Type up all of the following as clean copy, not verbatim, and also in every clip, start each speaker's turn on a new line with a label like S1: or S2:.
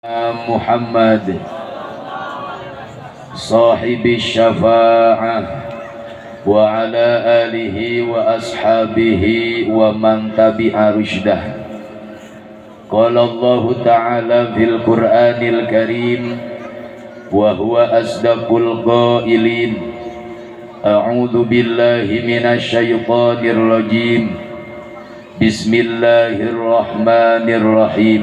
S1: محمد صاحب الشفاعة وعلى آله وأصحابه ومن تبع رشده. قال الله تعالى في القرآن الكريم وهو أصدق القائلين أعوذ بالله من الشيطان الرجيم بسم الله الرحمن الرحيم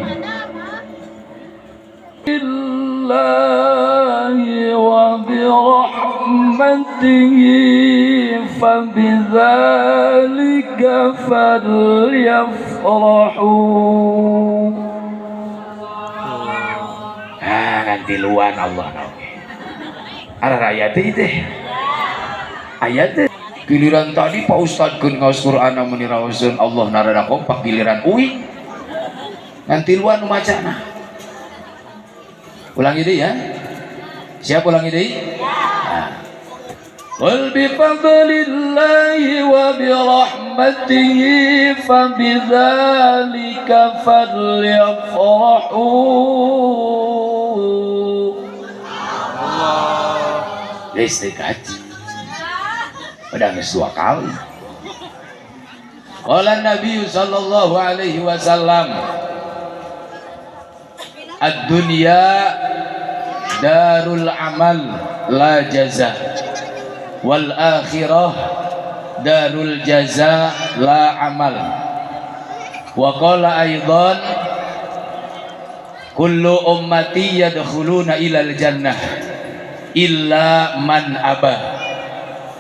S2: الله وبرحمته فبذلك فليفرحوا.
S1: Nanti luan Allah ada ayat itu ayat giliran tadi Pak Ustadz kun ngaus Quran menirawasun Allah narada kompak giliran uing nanti luan macana ulangi deh ya. Siap ulangi deh?
S2: Qul bi fadlillahi wa bi rahmatihi fa bidzalika falyafrahu.
S1: Istiqat. Udah geus 2 kali. Qala Nabi sallallahu alaihi wasallam ad-dunya darul amal la jaza wal akhirah darul jaza la amal. Wa qala aidan kullu ummati yadkhuluna ilal jannah illa man abah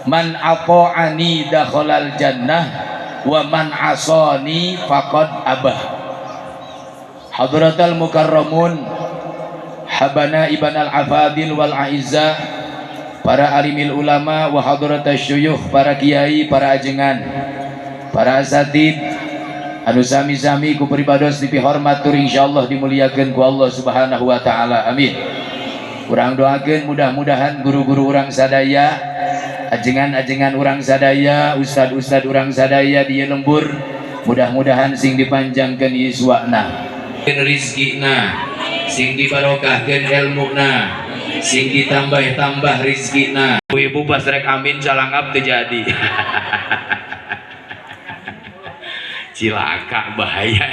S1: man ata'ani dakhalal jannah wa man asani faqad abah. Hadratal mukarramun habana ibanal afadil wal aizza, para alimil ulama wa hadratash syuyukh, para kiai, para ajengan, para asatid anu sami-sami ku pribados dipihormat tur insyaallah dimuliakeun ku Allah Subhanahu wa taala. Amin. Urang doakeun mudah-mudahan guru-guru urang sadaya, ajengan-ajengan urang sadaya, ustad-ustad urang sadaya di lembur mudah-mudahan sing dipanjangkeun yuswana, rizkina sing dibarokahkeun ilmuna, sing ditambah-tambah rizkina. Ibu pas rek amin calangap teu jadi. Cilaka bahaya.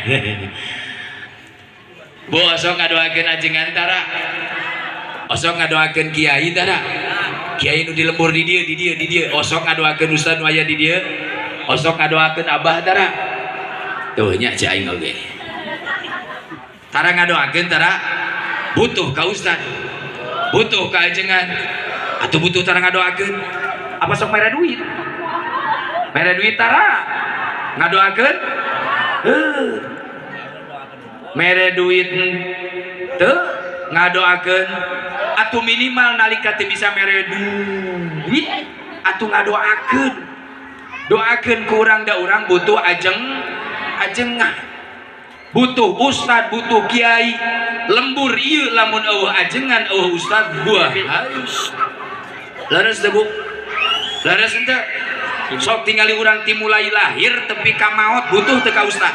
S1: Bu osok ngadoakeun ajengan tara, osok ngadoakeun kiai tara, kiai nu di lembur di dieu osok ngadoakeun ustad nu aya di dieu, osok ngadoakeun abah tara. Tuh nya cai aing oge tara ngadoakeun tara butuh ka ustad, butuh ka ajengan, atuh butuh tara ngadoakeun apa sok mere duit tara ngadoakeun mere duit teu ngadoakeun atuh minimal nalika teu bisa mere duit atuh ngadoakeun, doakeun ku urang da urang butuh ajengan, butuh ustad, butuh kiai. Lembur ieu lamun eueuh ajengan eueuh ustad buah laras teh Bu, laras henteu sok tingali urang timulai lahir tepi ka maot butuh teu ka ustad,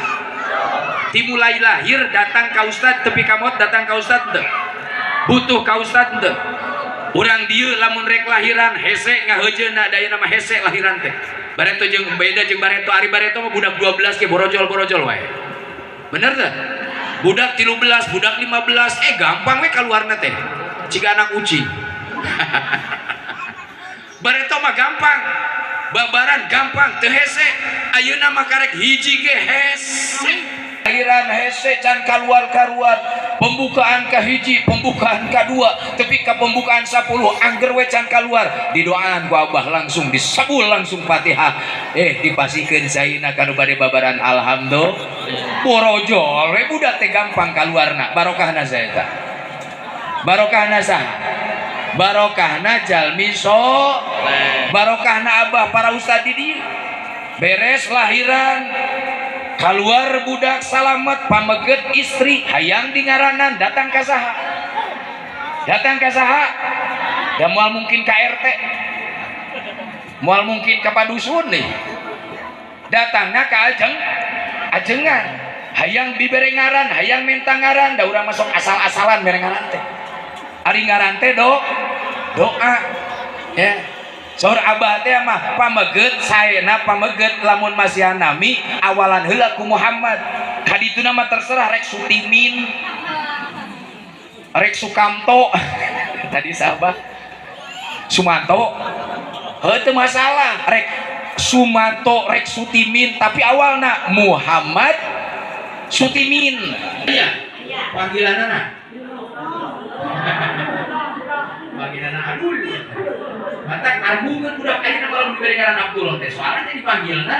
S1: timulai lahir datang ka ustad tepi ka maot datang ka ustad teu butuh ka ustad teu. Urang dieu lamun rek lahiran hese ngaheujeunna daya nama hese lahiran teh bareto jeung beda jeung bareto. Ari bareto mah budak 12 ke borojol wae. Bener teh? Budak 13, budak 15 gampang we kaluarna teh. Ciga anak ucing. Bareto mah gampang. Babaran gampang teu hese. Ayeuna mah karek hiji ge hese. Lahiran hese can kaluar-karuan. Pembukaan ka hiji, pembukaan kadua, tepi ka pembukaan 10 angger we can kaluar. Didoaan ku Abah langsung disebul langsung Fatihah. Dipasikeun saina kanu bade babaran alhamdulillah. Borojol we budak teh gampang kaluarna. Barokahna sae eta. Barokahna saha? Barokahna jalmi soleh. Barokahna Abah para ustad di dieu. Beres lahiran keluar budak salamet pameget istri hayang di ngaranan datang ka saha? Datang ka saha? Da moal mungkin ka RT, moal mungkin ka padusun nih, datangnya ka ajengan. hayang dibere ngaran, hayang minta ngaran, da urang masuk asal-asalan bere ngaran teh. Ari ngaran teh doa. Ya. Saur abah teh mah pameget saena pameget lamun masih nami awalan heula ku Muhammad. Kadituna mah terserah rek Sutimin. Rek Sukamto. Tadi sahabat Sumanto. Heuh masalah rek Sumanto rek Sutimin tapi awalna Muhammad Sutimin. Iya. Panggilanna. Panggilanna Abdul. Matak argumen budak ayeuna malam diberi ngaran Abdullah teh soalna dipanggilna